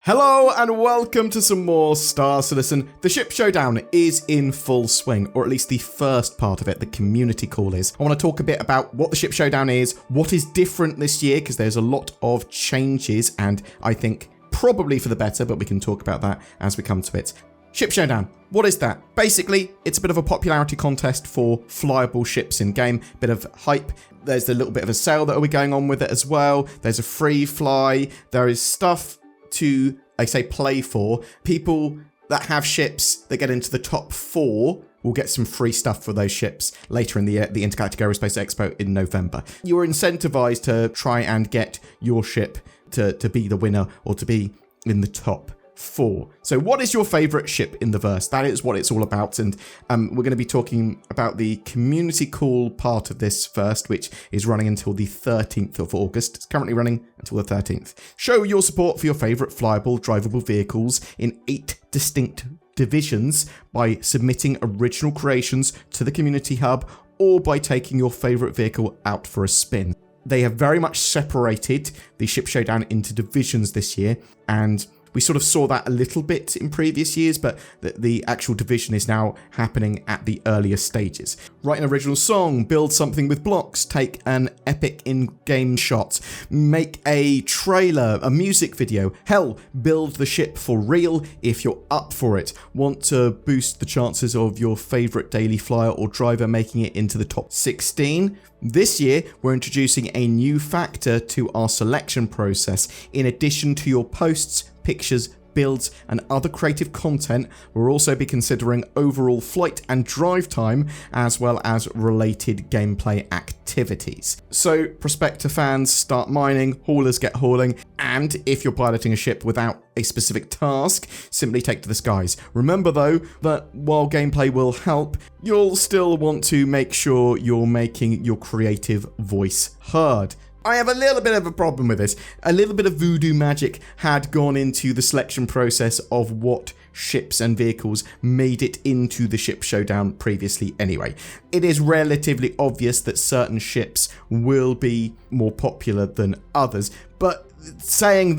Hello and welcome to some more Star Citizen. The Ship Showdown is in full swing, or at least the first part of it, the community call is. I want to talk a bit about what the Ship Showdown is, what is different this year, because there's a lot of changes, and I think probably for the better, but we can talk about that as we come to it. Ship Showdown, what is that? Basically, it's a bit of a popularity contest for flyable ships in game, bit of hype. There's a little bit of a sale that will be going on with it as well. There's a free fly. There is stuff to, I say, play for. People that have ships that get into the top 4 will get some free stuff for those ships later in the year, the Intergalactic Aerospace Expo in November. You're incentivized to try and get your ship to be the winner or to be in the top 4. So what is your favorite ship in the verse? That is what it's all about, and we're going to be talking about the community call part of this first, which is running until the 13th of August. It's currently running until the 13th. Show your support for your favorite flyable, drivable vehicles in 8 distinct divisions by submitting original creations to the community hub or by taking your favorite vehicle out for a spin. They have very much separated the Ship Showdown into divisions this year, and we sort of saw that a little bit in previous years, but the actual division is now happening at the earlier stages. Write an original song, build something with blocks, take an epic in-game shot, make a trailer, a music video, hell, build the ship for real if you're up for it. Want to boost the chances of your favourite daily flyer or driver making it into the top 16? This year, we're introducing a new factor to our selection process. In addition to your posts, pictures, builds, and other creative content, we'll also be considering overall flight and drive time, as well as related gameplay activities. So, Prospector fans, start mining, haulers get hauling, and if you're piloting a ship without a specific task, simply take to the skies. Remember though, that while gameplay will help, you'll still want to make sure you're making your creative voice heard. I have a little bit of a problem with this. A little bit of voodoo magic had gone into the selection process of what ships and vehicles made it into the Ship Showdown previously anyway. It is relatively obvious that certain ships will be more popular than others, but saying,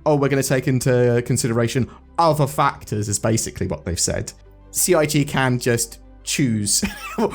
oh, we're going to take into consideration other factors is basically what they've said. CIG can just choose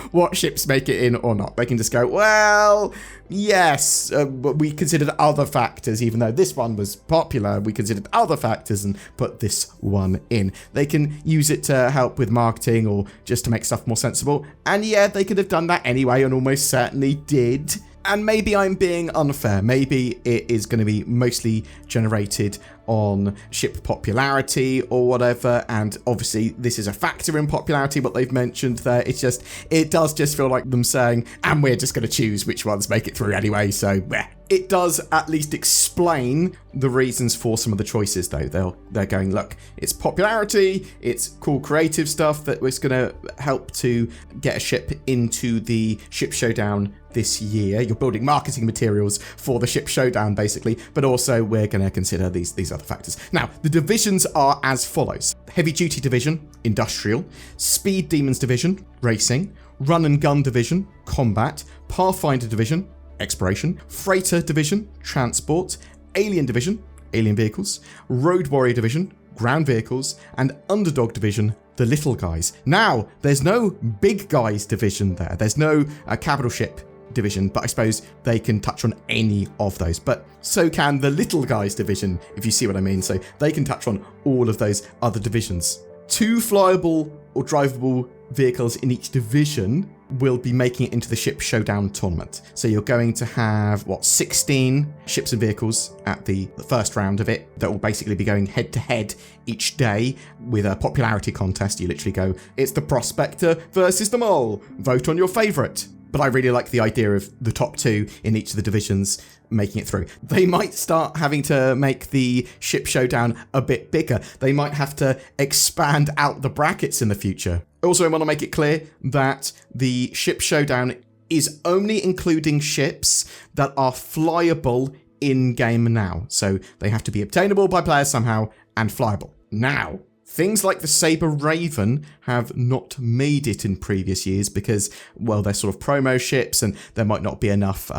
what ships make it in or not. They can just go, well, yes, but we considered other factors, even though this one was popular, we considered other factors and put this one in. They can use it to help with marketing or just to make stuff more sensible. And yeah, they could have done that anyway and almost certainly did. And maybe I'm being unfair. Maybe it is going to be mostly generated on ship popularity or whatever. And obviously this is a factor in popularity, what they've mentioned there. It does just feel like them saying, and we're just going to choose which ones make it through anyway. So it does at least explain the reasons for some of the choices though. They're going, look, it's popularity, it's cool creative stuff that was going to help to get a ship into the Ship Showdown this year. You're building marketing materials for the Ship Showdown basically, but also we're going to consider these other factors. Now, the divisions are as follows. Heavy Duty Division, Industrial, Speed Demons Division, Racing, Run and Gun Division, Combat, Pathfinder Division, Exploration, Freighter Division, Transport, Alien Division, Alien Vehicles, Road Warrior Division, Ground Vehicles, and Underdog Division, the Little Guys. Now, there's no Big Guys Division there. There's no Capital Ship Division, but I suppose they can touch on any of those. But so can the Little Guys Division, if you see what I mean. So they can touch on all of those other divisions. 2 flyable or drivable vehicles in each division will be making it into the Ship Showdown tournament. So you're going to have, 16 ships and vehicles at the first round of it that will basically be going head to head each day with a popularity contest. You literally go, it's the Prospector versus the Mole. Vote on your favourite. But I really like the idea of the top 2 in each of the divisions making it through. They might start having to make the Ship Showdown a bit bigger. They might have to expand out the brackets in the future. Also, I want to make it clear that the Ship Showdown is only including ships that are flyable in-game now. So they have to be obtainable by players somehow and flyable. Now, Things like the Sabre Raven have not made it in previous years because, well, they're sort of promo ships and there might not be enough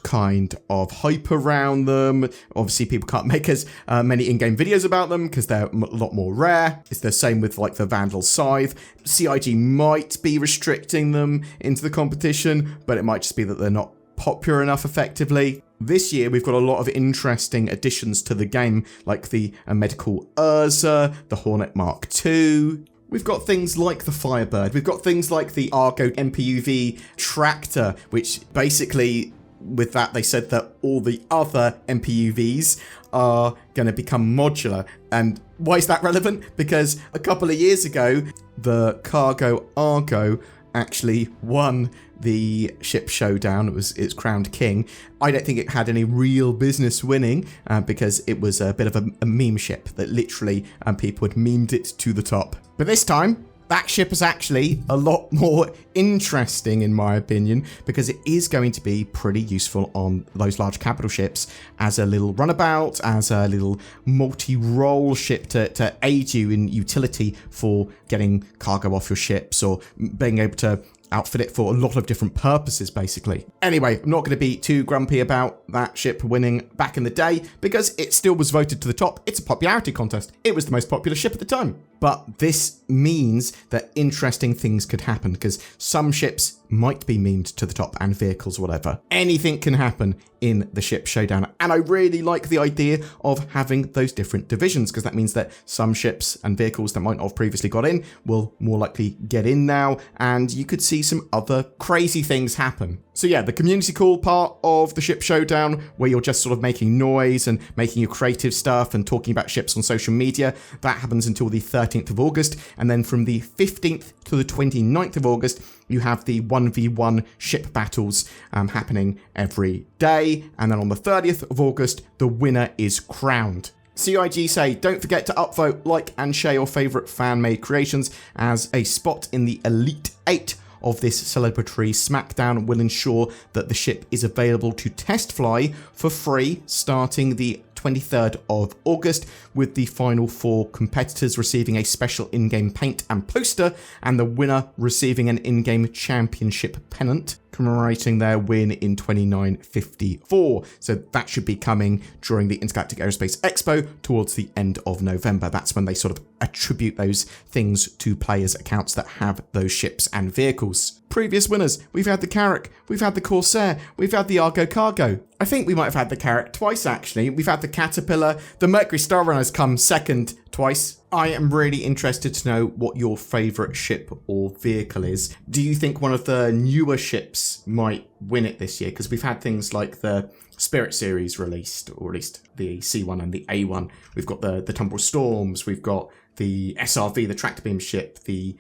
kind of hype around them. Obviously, people can't make as many in-game videos about them because they're a lot more rare. It's the same with like the Vandal Scythe. CIG might be restricting them into the competition, but it might just be that they're not popular enough effectively. This year, we've got a lot of interesting additions to the game, like the Medical Urza, the Hornet Mark II. We've got things like the Firebird. We've got things like the Argo MPUV Tractor, which basically, with that, they said that all the other MPUVs are going to become modular. And why is that relevant? Because a couple of years ago, the Cargo Argo actually won the ship showdown. It's crowned king. I don't think it had any real business winning because it was a bit of a meme ship that literally people had memed it to the top. But this time, that ship is actually a lot more interesting, in my opinion, because it is going to be pretty useful on those large capital ships as a little runabout, as a little multi-role ship to aid you in utility for getting cargo off your ships or being able to outfit it for a lot of different purposes, basically. Anyway, I'm not going to be too grumpy about that ship winning back in the day because it still was voted to the top. It's a popularity contest. It was the most popular ship at the time. But this means that interesting things could happen because some ships might be memed to the top and vehicles, whatever. Anything can happen in the ship showdown. And I really like the idea of having those different divisions because that means that some ships and vehicles that might not have previously got in will more likely get in now. And you could see some other crazy things happen. So yeah, the community call part of the ship showdown, where you're just sort of making noise and making your creative stuff and talking about ships on social media, that happens until the 13th of August. And then from the 15th to the 29th of August, you have the 1v1 ship battles happening every day. And then on the 30th of August, the winner is crowned. CIG say, don't forget to upvote, like and share your favourite fan-made creations, as a spot in the Elite 8 of this celebratory SmackDown will ensure that the ship is available to test fly for free starting the 23rd of August, with the final 4 competitors receiving a special in-game paint and poster, and the winner receiving an in-game championship pennant commemorating their win in 2954. So that should be coming during the Intergalactic Aerospace Expo towards the end of November. That's when they sort of attribute those things to players' accounts that have those ships and vehicles. Previous winners, we've had the Carrack, we've had the Corsair, we've had the Argo Cargo. I think we might have had the Carrack twice, actually. We've had the Caterpillar. The Mercury Star Runner has come second twice. I am really interested to know what your favourite ship or vehicle is. Do you think one of the newer ships might win it this year? Because we've had things like the Spirit series released, or at least the C1 and the A1. We've got the Tumbrel Storms. We've got the SRV, the tractor beam ship, the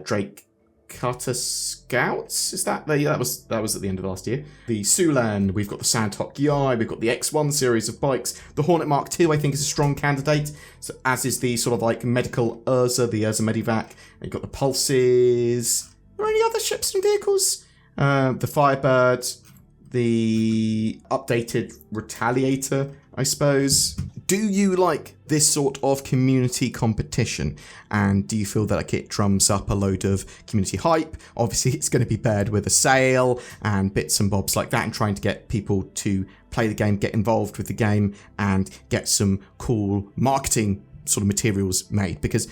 Drake Cutter Scouts, is that that was at the end of last year. The Sulan, we've got the Sandhawk Yai, we've got the X1 series of bikes. The Hornet Mark II, I think, is a strong candidate, so, as is the sort of like Medical Urza, the Urza Medivac. You've got the Pulses. Are there any other ships and vehicles? The Firebird, the updated Retaliator, I suppose. Do you like this sort of community competition? And do you feel that like it drums up a load of community hype? Obviously, it's going to be paired with a sale and bits and bobs like that, and trying to get people to play the game, get involved with the game, and get some cool marketing sort of materials made, because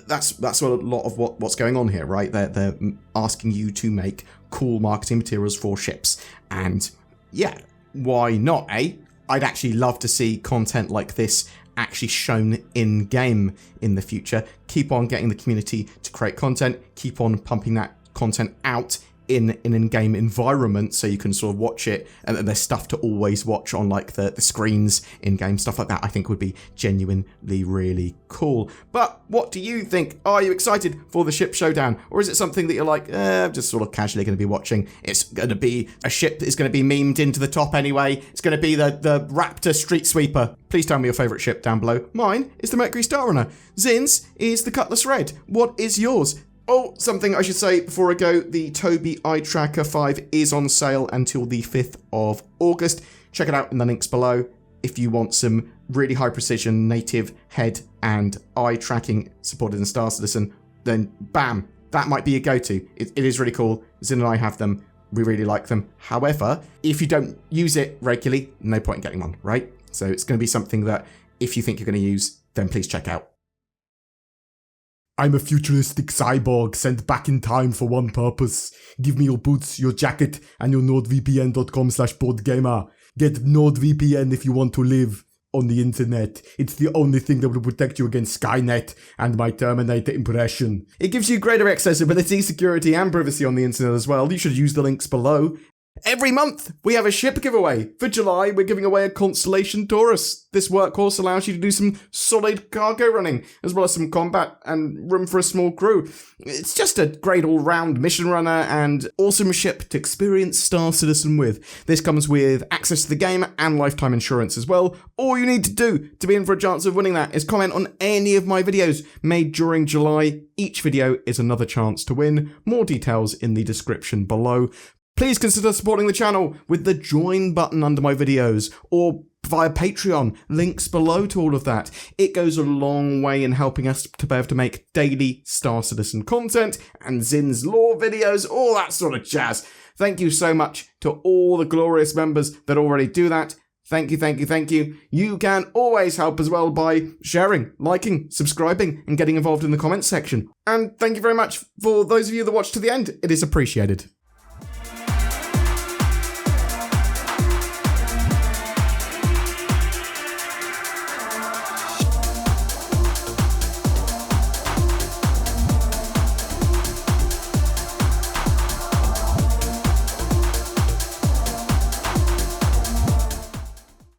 that's a lot of what's going on here, right? They're asking you to make cool marketing materials for ships, and yeah, why not, eh? I'd actually love to see content like this actually shown in-game in the future. Keep on getting the community to create content. Keep on pumping that content out in an in-game environment so you can sort of watch it, and there's stuff to always watch on like the screens in-game, stuff like that. I think would be genuinely really cool. But what do you think? Are you excited for the ship showdown, or is it something that you're like, just sort of casually going to be watching? It's going to be a ship that is going to be memed into the top anyway. It's going to be the Raptor Street Sweeper. Please tell me your favourite ship down below. Mine is the Mercury Star Runner. Zin's is the Cutlass Red. What is yours? Oh, something I should say before I go, the Tobii Eye Tracker 5 is on sale until the 5th of August. Check it out in the links below if you want some really high precision native head and eye tracking supported in Star Citizen, then bam, that might be a go-to. It is really cool. Zin and I have them. We really like them. However, if you don't use it regularly, no point in getting one, right? So it's going to be something that if you think you're going to use, then please check out. I'm a futuristic cyborg sent back in time for one purpose. Give me your boots, your jacket, and your nordvpn.com/BoredGamer. Get NordVPN if you want to live on the internet. It's the only thing that will protect you against Skynet and my Terminator impression. It gives you greater accessibility, security, and privacy on the internet as well. You should use the links below. Every month, we have a ship giveaway. For July, we're giving away a Constellation Taurus. This workhorse allows you to do some solid cargo running, as well as some combat and room for a small crew. It's just a great all-round mission runner and awesome ship to experience Star Citizen with. This comes with access to the game and lifetime insurance as well. All you need to do to be in for a chance of winning that is comment on any of my videos made during July. Each video is another chance to win. More details in the description below. Please consider supporting the channel with the join button under my videos or via Patreon, links below to all of that. It goes a long way in helping us to be able to make daily Star Citizen content and Zin's lore videos, all that sort of jazz. Thank you so much to all the glorious members that already do that. Thank you, thank you, thank you. You can always help as well by sharing, liking, subscribing, and getting involved in the comments section. And thank you very much for those of you that watched to the end. It is appreciated.